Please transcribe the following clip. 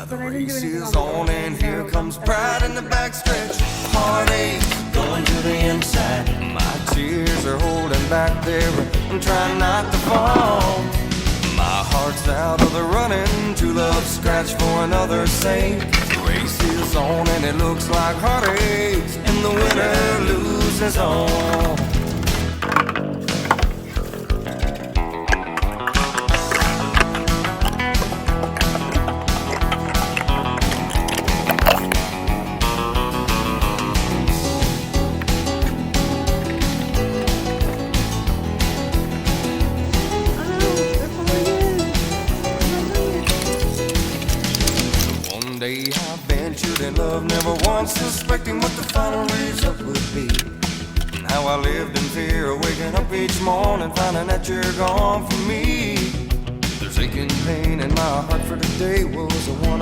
The race is on and here comes pride in the backstretch. Heartache going to the inside. My tears are holding back there. I'm trying not to fall. My heart's out of the running. True love scratch for another's sake. The race is on and it looks like heartaches, and the winner loses all. One day I ventured in love, never once suspecting what the final result would be. And how I lived in fear, waking up each morning, finding that you're gone from me. There's aching pain in my heart, for today was the one